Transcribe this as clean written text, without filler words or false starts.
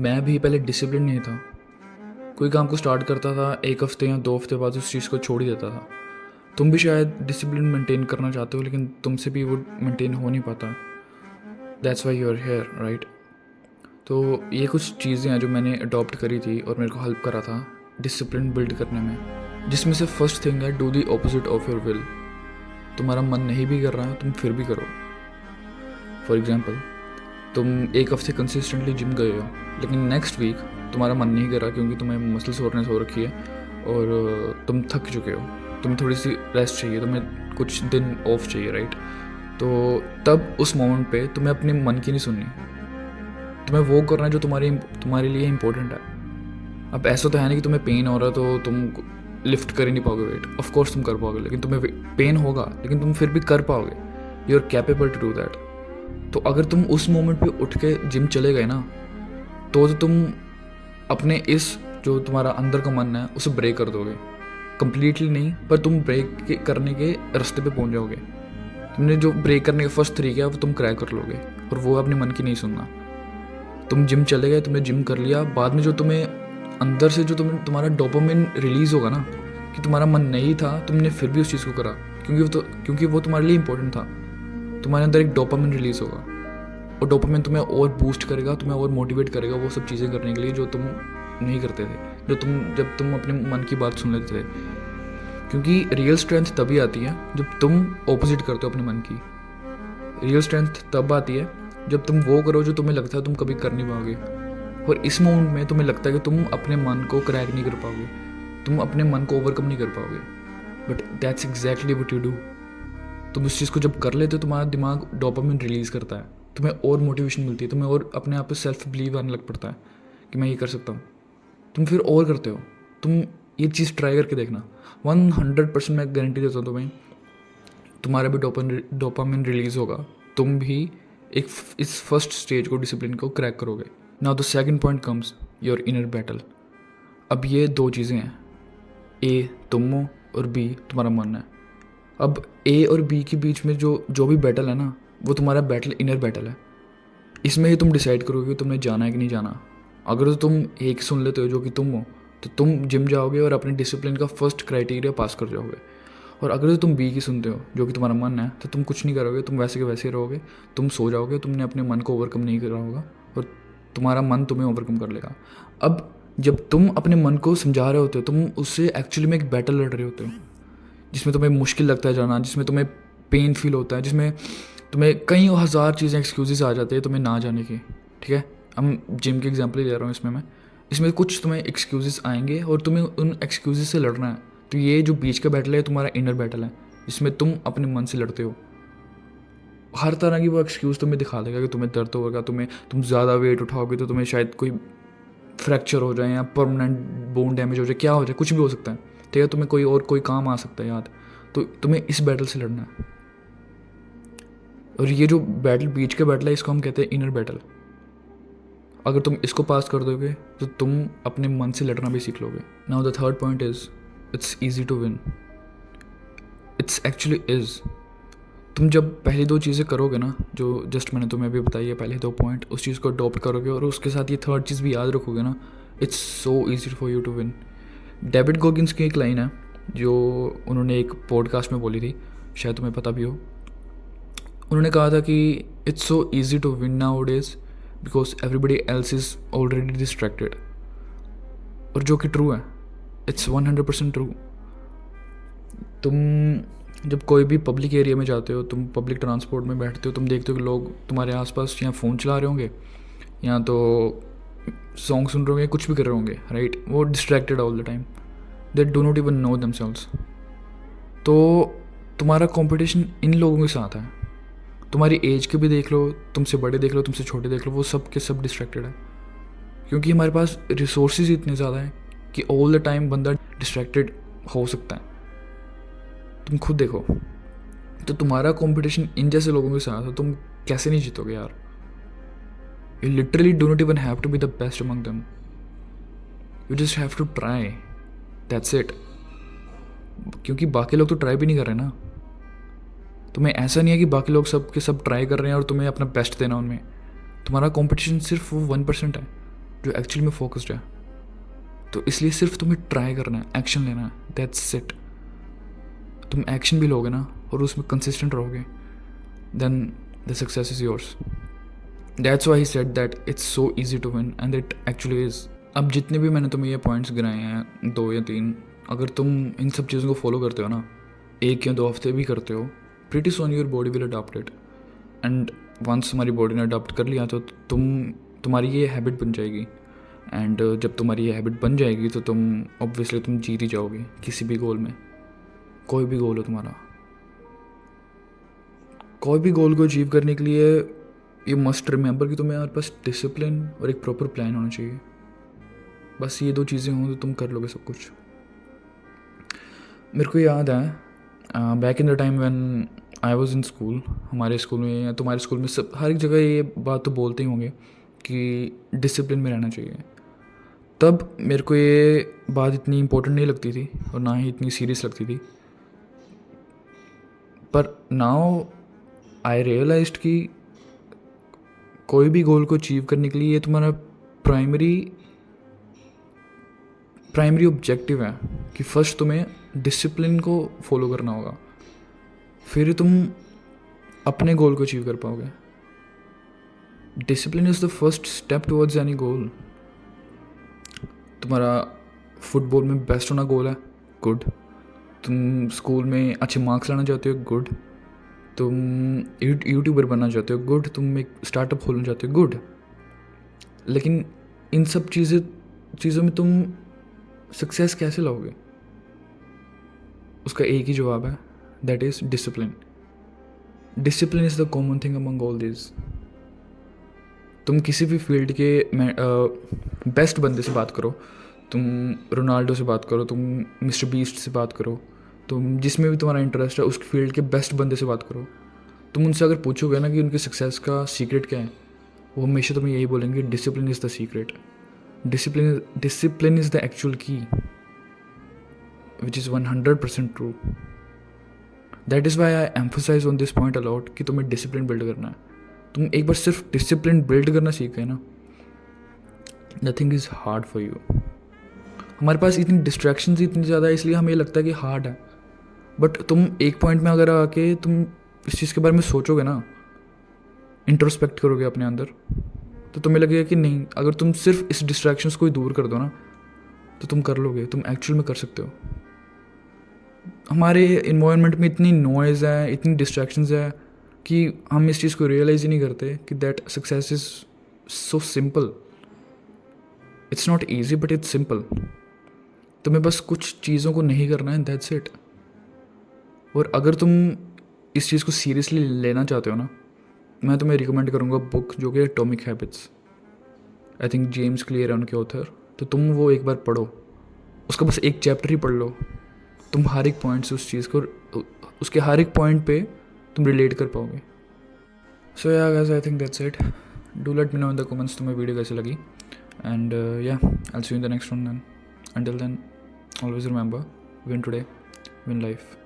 मैं भी पहले डिसिप्लिन नहीं था। कोई काम को स्टार्ट करता था, 1 हफ्ते या 2 हफ्ते बाद उस चीज़ को छोड़ ही देता था। तुम भी शायद डिसिप्लिन मेंटेन करना चाहते हो, लेकिन तुमसे भी वो मेंटेन हो नहीं पाता। That's why you are here, right? तो ये कुछ चीज़ें हैं जो मैंने अडॉप्ट करी थी और मेरे को हेल्प करा था डिसिप्लिन बिल्ड करने में, जिसमें से फर्स्ट थिंग है, do the opposite of your will. तुम्हारा मन नहीं भी कर रहा है, तुम फिर भी करो। फॉर एग्जाम्पल, तुम 1 हफ्ते कंसिस्टेंटली जिम गए हो, लेकिन नेक्स्ट वीक तुम्हारा मन नहीं कर रहा क्योंकि तुम्हें मसल सोरनेस हो रखी है और तुम थक चुके हो, तुम्हें थोड़ी सी रेस्ट चाहिए, तुम्हें कुछ दिन ऑफ चाहिए, राइट? तो तब उस मोमेंट पे तुम्हें अपने मन की नहीं सुननी, तुम्हें वो करना है जो तुम्हारे लिए इम्पोर्टेंट है। अब ऐसा तो है नहीं कि तुम्हें पेन हो रहा है तो तुम लिफ्ट कर ही नहीं पाओगे वेट। ऑफ कोर्स तुम कर पाओगे, लेकिन तुम्हें पेन होगा, लेकिन तुम फिर भी कर पाओगे। You are capable to do that. तो अगर तुम उस मोमेंट पे उठ के जिम चले गए ना, तो तुम अपने इस जो तुम्हारा अंदर का मन है उसे ब्रेक कर दोगे। कंप्लीटली नहीं, पर तुम ब्रेक करने के रास्ते पे पहुंच जाओगे। तुमने जो ब्रेक करने का फर्स्ट तरीका है वो तुम क्रैक कर लोगे, और वो अपने मन की नहीं सुनना। तुम जिम चले गए, तुमने जिम कर लिया, बाद में जो तुम्हें अंदर से जो तुम्हारा डोपामिन रिलीज होगा ना, कि तुम्हारा मन नहीं था, तुमने फिर भी उस चीज़ को करा क्योंकि वो तुम्हारे लिए इंपॉर्टेंट था। तुम्हारे अंदर एक डोपामिन रिलीज होगा, और डोपामिन तुम्हें और बूस्ट करेगा, तुम्हें और मोटिवेट करेगा वो सब चीज़ें करने के लिए जो तुम नहीं करते थे, जब तुम अपने मन की बात सुन लेते थे। क्योंकि रियल स्ट्रेंथ तभी आती है जब तुम ऑपोजिट करते हो अपने मन की। रियल स्ट्रेंथ तब आती है जब तुम वो करो जो तुम्हें लगता है तुम कभी कर नहीं पाओगे, और इस मोमेंट में तुम्हें लगता है कि तुम अपने मन को क्रैक नहीं कर पाओगे, तुम अपने मन को ओवरकम नहीं कर पाओगे। But that's exactly what you do. तुम उस चीज़ को जब कर लेते हो, तुम्हारा दिमाग डोपामिन रिलीज करता है, तुम्हें और मोटिवेशन मिलती है, तुम्हें और अपने आप पे सेल्फ बिलीव आने लग पड़ता है कि मैं ये कर सकता हूँ। तुम फिर और करते हो। तुम ये चीज़ ट्राई करके देखना, 100% मैं गारंटी देता हूँ तुम्हें, तुम्हारा भी डोपामिन रिलीज होगा, तुम भी इस फर्स्ट स्टेज को, डिसिप्लिन को क्रैक करोगे। Now the second point comes your inner battle. अब ये 2 चीज़ें हैं, ए तुम हो और बी तुम्हारा मन है। अब ए और बी के बीच में जो भी बैटल है ना, वो तुम्हारा बैटल इनर बैटल है। इसमें ही तुम डिसाइड करोगे कि तुमने जाना है कि नहीं जाना। अगर तो तुम एक सुन लेते हो जो कि तुम हो, तो तुम जिम जाओगे और अपने डिसिप्लिन का फर्स्ट क्राइटेरिया पास कर जाओगे। और अगर तो तुम बी की सुनते हो जो कि तुम्हारा मन है, तो तुम कुछ नहीं करोगे, तुम वैसे के वैसे रहोगे, तुम सो जाओगे, तुमने अपने मन को ओवरकम नहीं करा होगा और तुम्हारा मन तुम्हें ओवरकम कर लेगा। अब जब तुम अपने मन को समझा रहे होते हो, तुम उससे एक्चुअली में एक बैटल लड़ रहे होते हो, जिसमें तुम्हें मुश्किल लगता है जाना, जिसमें तुम्हें पेन फील होता है, जिसमें तुम्हें कई हज़ार चीज़ें एक्सक्यूजेस आ जाते हैं तुम्हें ना जाने की। ठीक है, हम जिम की एग्जांपल ही ले रहा हूँ इसमें कुछ तुम्हें एक्सक्यूजेस आएंगे और तुम्हें उन एक्सक्यूजेस से लड़ना है। तो ये जो बीच का बैटल है तुम्हारा इनर बैटल है, जिसमें तुम अपने मन से लड़ते हो। हर तरह की वो एक्सक्यूज़ तुम्हें दिखा देगा कि तुम्हें दर्द होगा, तुम ज़्यादा वेट उठाओगे तो तुम्हें शायद कोई फ्रैक्चर हो जाए या परमानेंट बोन डैमेज हो जाए, क्या हो जाए, कुछ भी हो सकता है। ठीक है, तुम्हें कोई काम आ सकता है याद। तो तुम्हें इस बैटल से लड़ना है। और ये जो बैटल बीच का बैटल है, इसको हम कहते हैं इनर बैटल। अगर तुम इसको पास कर दोगे तो तुम अपने मन से लड़ना भी सीख लोगे। Now the third point is, it's easy to win. It's actually is. तुम जब पहली 2 चीज़ें करोगे ना, जो जस्ट मैंने तुम्हें अभी बताई है, पहले 2 पॉइंट, उस चीज़ को अडॉप्ट करोगे और उसके साथ ये थर्ड चीज़ भी याद रखोगे ना, it's so easy for you to win. David Goggins की एक लाइन है जो उन्होंने एक पॉडकास्ट में बोली थी, शायद तुम्हें पता भी हो। उन्होंने कहा था कि it's so easy to win nowadays because everybody else is already distracted. और जो कि ट्रू है, इट्स 100% ट्रू। तुम जब कोई भी पब्लिक एरिया में जाते हो, तुम पब्लिक ट्रांसपोर्ट में बैठते हो, तुम देखते हो कि लोग तुम्हारे आसपास या फ़ोन चला रहे होंगे या तो सॉन्ग सुन रहे होंगे, कुछ भी कर रहे होंगे, राइट? वो distracted all the time, they do not even know themselves. तो तुम्हारा कंपटीशन इन लोगों के साथ है। तुम्हारी एज के भी देख लो, तुमसे बड़े देख लो, तुमसे छोटे देख लो, वो सब के सब डिस्ट्रैक्टेड है। क्योंकि हमारे पास रिसोर्सेज इतने ज़्यादा हैं कि ऑल द टाइम बंदा डिस्ट्रैक्टेड हो सकता है। तुम खुद देखो, तो तुम्हारा कंपटीशन इन जैसे लोगों के साथ है, तुम कैसे नहीं जीतोगे यार? You literally do not even have to be the best among them, you just have to try, that's it. क्योंकि बाकी लोग तो ट्राई भी नहीं कर रहे ना। तुम्हें ऐसा नहीं है कि बाकी लोग सब के सब ट्राई कर रहे हैं और तुम्हें अपना बेस्ट देना उनमें। तुम्हारा कंपटीशन सिर्फ वो 1% है, जो एक्चुअली में फोकस्ड है। तो इसलिए सिर्फ तुम्हें ट्राई करना है, एक्शन लेना है, दैट्स इट। तुम एक्शन भी लोगे ना और उसमें कंसिस्टेंट रहोगे, then the success is yours. That's why he said that it's so easy to win, and it actually is. अब जितने भी मैंने तुम्हें ये पॉइंट्स गिनाए हैं, 2 या 3, अगर तुम इन सब चीज़ों को फॉलो करते हो ना, 1 या 2 हफ्ते भी करते हो, pretty soon your body will adopt it. And once हमारी बॉडी ने अडॉप्ट कर लिया तो तुम्हारी ये हैबिट बन जाएगी। एंड जब तुम्हारी ये हैबिट बन जाएगी तो तुम ऑब्वियसली तुम जीत ही जाओगे किसी भी गोल में। कोई भी गोल हो तुम्हारा, कोई भी गोल को अचीव करने के लिए यू मस्ट रिमेंबर कि तुम्हें पास डिसिप्लिन और एक प्रॉपर प्लान होना चाहिए। बस ये 2 चीज़ें हों तो तुम कर लोगे सब कुछ। मेरे को याद है back in the time when I was in school, हमारे स्कूल में या तुम्हारे स्कूल में सब हर एक जगह ये बात तो बोलते ही होंगे कि डिसिप्लिन में रहना चाहिए। तब मेरे को ये बात इतनी इम्पोर्टेंट नहीं लगती थी और ना ही इतनी सीरियस लगती थी, पर नाउ आई रियलाइज्ड कि कोई भी गोल को अचीव करने के लिए ये तुम्हारा प्राइमरी ऑब्जेक्टिव है कि फर्स्ट तुम्हें डिसिप्लिन को फॉलो करना होगा, फिर तुम अपने गोल को अचीव कर पाओगे। Discipline is the first step towards any गोल। तुम्हारा फुटबॉल में बेस्ट होना गोल है, गुड। तुम स्कूल में अच्छे मार्क्स लाना चाहते हो, गुड। तुम यूट्यूबर बनना चाहते हो, गुड। तुम एक स्टार्टअप खोलना चाहते हो, गुड। लेकिन इन सब चीज़ों में तुम सक्सेस कैसे लाओगे? उसका एक ही जवाब है, that is discipline. Discipline is the common thing among all this. तुम किसी भी फील्ड के बेस्ट बंदे से बात करो, तुम रोनाल्डो से बात करो, तुम मिस्टर बीस्ट से बात करो, तुम जिसमें भी तुम्हारा इंटरेस्ट है उस फील्ड के बेस्ट बंदे से बात करो, तुम उनसे अगर पूछोगे ना कि उनके सक्सेस का सीक्रेट क्या है, वो हमेशा तुम्हें यही बोलेंगे, discipline is the secret. Discipline is the actual key, which is 100% true. That is why I emphasize on this point a lot कि तुम्हें डिसिप्लिन बिल्ड करना है। तुम एक बार सिर्फ डिसिप्लिन बिल्ड करना सीख गए ना, nothing is hard for you. हमारे पास इतनी डिस्ट्रैक्शंस इतनी ज़्यादा है, इसलिए हमें लगता है कि हार्ड है, बट तुम एक पॉइंट में अगर आके तुम इस चीज़ के बारे में सोचोगे ना, इंट्रोस्पेक्ट करोगे अपने अंदर, तो तुम्हें लगेगा कि नहीं, अगर तुम सिर्फ इस डिस्ट्रैक्शंस को ही दूर कर दो ना तो तुम कर लोगे, तुम एक्चुअल में कर सकते हो। हमारे इन्वायरमेंट में इतनी नॉइज़ है, इतनी डिस्ट्रैक्शंस है कि हम इस चीज़ को रियलाइज़ ही नहीं करते कि that success is so simple. It's not easy but it's simple. तुम्हें बस कुछ चीज़ों को नहीं करना है, दैट्स इट। और अगर तुम इस चीज़ को सीरियसली लेना चाहते हो ना, मैं तुम्हें रिकमेंड करूँगा बुक जो कि atomic habits. I think James clear है उनके ऑथर। तो तुम वो एक बार पढ़ो, उसका बस एक चैप्टर ही पढ़ लो, तुम हर एक पॉइंट से उस चीज़ को, उसके हर एक पॉइंट पे तुम रिलेट कर पाओगे। So yeah guys, I think that's it. Do let me know in the comments तुम्हें वीडियो कैसे लगी, and yeah I will see you in the next one. Then until then, always remember, win today, win life.